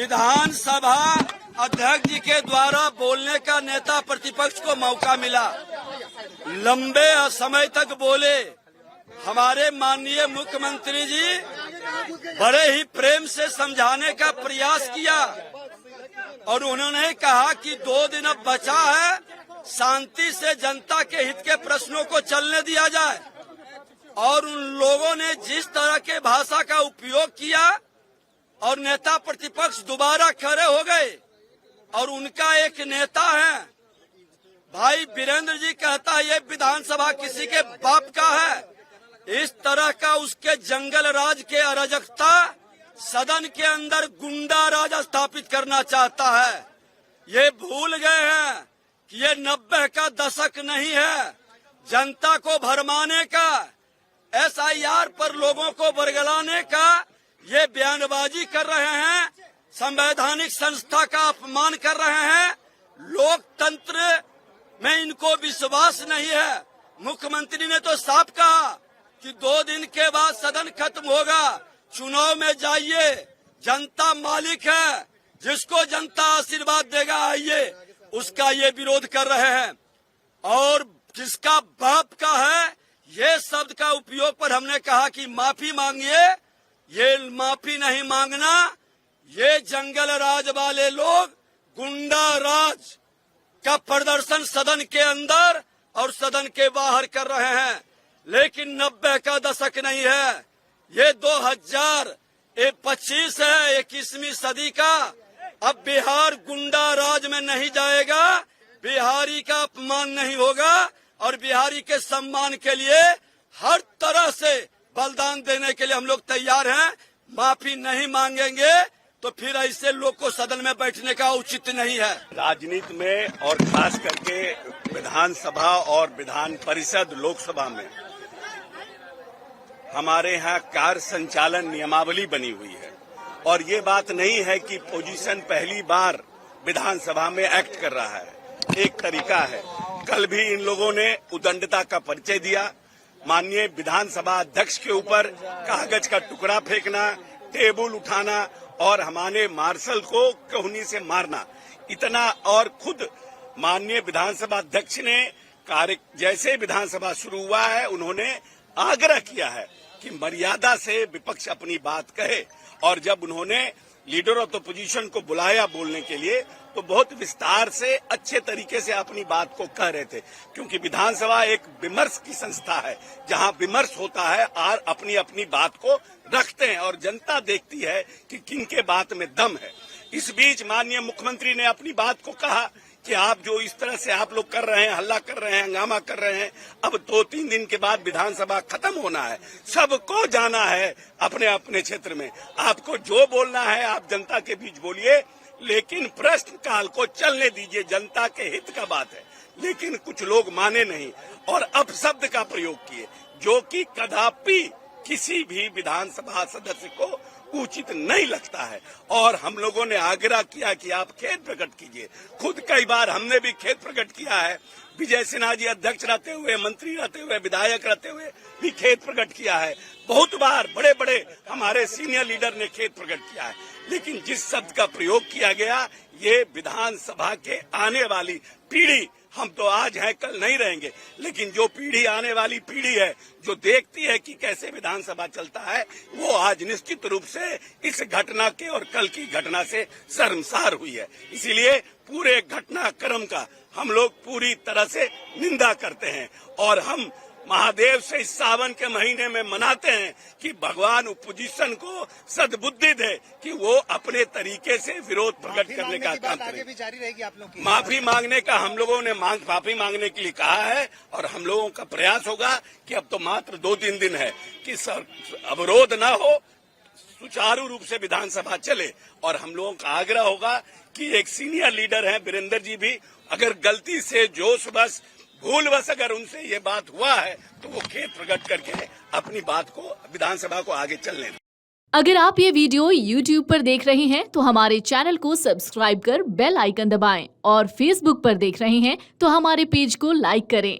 विधानसभा अध्यक्ष जी के द्वारा बोलने का नेता प्रतिपक्ष को मौका मिला, लंबे समय तक बोले। हमारे माननीय मुख्यमंत्री जी बड़े ही प्रेम से समझाने का प्रयास किया और उन्होंने कहा कि 2 दिन अब बचा है, शांति से जनता के हित के प्रश्नों को चलने दिया जाए। और उन लोगों ने जिस तरह के भाषा का उपयोग किया और नेता प्रतिपक्ष दोबारा खड़े हो गए और उनका एक नेता है भाई वीरेंद्र जी कहता है ये विधानसभा किसी के बाप का है। इस तरह का उसके जंगल राज के अराजकता सदन के अंदर गुंडा राज स्थापित करना चाहता है। ये भूल गए हैं कि ये 90 का दशक नहीं है जनता को भरमाने का, SIR पर लोगों को बरगलाने का ये बयानबाजी कर रहे हैं, संवैधानिक संस्था का अपमान कर रहे हैं। लोकतंत्र में इनको विश्वास नहीं है। मुख्यमंत्री ने तो साफ कहा कि 2 दिन के बाद सदन खत्म होगा, चुनाव में जाइए, जनता मालिक है, जिसको जनता आशीर्वाद देगा आइए। उसका ये विरोध कर रहे हैं और किसका बाप का है ये शब्द का उपयोग पर हमने कहा कि माफी मांगिए। ये माफी नहीं मांगना, ये जंगल राज वाले लोग गुंडा राज का प्रदर्शन सदन के अंदर और सदन के बाहर कर रहे हैं। लेकिन 90 का दशक नहीं है, ये 2025 है, 21वीं सदी का। अब बिहार गुंडा राज में नहीं जाएगा, बिहारी का अपमान नहीं होगा और बिहारी के सम्मान के लिए हर तरह से बलिदान देने के लिए हम लोग तैयार हैं। माफी नहीं मांगेंगे तो फिर ऐसे लोग को सदन में बैठने का उचित नहीं है। राजनीति में और खास करके विधानसभा और विधान परिषद लोकसभा में हमारे यहाँ कार्य संचालन नियमावली बनी हुई है और ये बात नहीं है कि पोजीशन पहली बार विधानसभा में एक्ट कर रहा है। एक तरीका है। कल भी इन लोगों ने उदंडता का परिचय दिया। माननीय विधानसभा अध्यक्ष के ऊपर कागज का टुकड़ा फेंकना, टेबल उठाना और हमारे मार्शल को कहुनी से मारना, इतना। और खुद माननीय विधानसभा अध्यक्ष ने जैसे विधानसभा शुरू हुआ है उन्होंने आग्रह किया है कि मर्यादा से विपक्ष अपनी बात कहे। और जब उन्होंने लीडर ऑफ द पोजीशन को बुलाया बोलने के लिए तो बहुत विस्तार से अच्छे तरीके से अपनी बात को कह रहे थे, क्योंकि विधानसभा एक विमर्श की संस्था है जहां विमर्श होता है और अपनी अपनी बात को रखते हैं और जनता देखती है कि किनके बात में दम है। इस बीच माननीय मुख्यमंत्री ने अपनी बात को कहा कि आप जो इस तरह से आप लोग कर रहे हैं, हल्ला कर रहे हैं, हंगामा कर रहे हैं, अब 2-3 दिन के बाद विधानसभा खत्म होना है, सबको जाना है अपने अपने क्षेत्र में। आपको जो बोलना है आप जनता के बीच बोलिए, लेकिन प्रश्न काल को चलने दीजिए, जनता के हित का बात है। लेकिन कुछ लोग माने नहीं और अपशब्द का प्रयोग किए, जो कि कदापि किसी भी विधानसभा सदस्य को उचित नहीं लगता है। और हम लोगों ने आग्रह किया कि आप खेद प्रकट कीजिए। खुद कई बार हमने भी खेद प्रकट किया है। विजय सिन्हा जी अध्यक्ष रहते हुए, मंत्री रहते हुए, विधायक रहते हुए भी खेद प्रकट किया है। बहुत बार बड़े बड़े हमारे सीनियर लीडर ने खेद प्रकट किया है। लेकिन जिस शब्द का प्रयोग किया गया, ये विधानसभा के आने वाली पीढ़ी, हम तो आज हैं कल नहीं रहेंगे, लेकिन जो पीढ़ी आने वाली पीढ़ी है जो देखती है कि कैसे विधानसभा चलता है, वो आज निश्चित रूप से इस घटना के और कल की घटना से शर्मसार हुई है। इसीलिए पूरे घटनाक्रम का हम लोग पूरी तरह से निंदा करते हैं और हम महादेव से इस सावन के महीने में मनाते हैं कि भगवान ओपोजिशन को सद्बुद्धि दे कि वो अपने तरीके से विरोध प्रकट करने का काम करे। भी जारी रहेगी आप लोग की? माफी मांगने का हम लोगों ने माफी मांगने के लिए कहा है और हम लोगों का प्रयास होगा कि अब तो मात्र 2-3 दिन है कि अवरोध न हो, सुचारू रूप से विधानसभा चले। और हम लोगों का आग्रह होगा कि एक सीनियर लीडर हैं वीरेंद्र जी भी, अगर गलती से जोशवश भूलवश अगर उनसे ये बात हुआ है तो वो खेद प्रकट करके अपनी बात को विधानसभा को आगे चलने दें। अगर आप ये वीडियो YouTube पर देख रहे हैं तो हमारे चैनल को सब्सक्राइब कर बेल आइकन दबाएं और Facebook पर देख रहे हैं तो हमारे पेज को लाइक करें।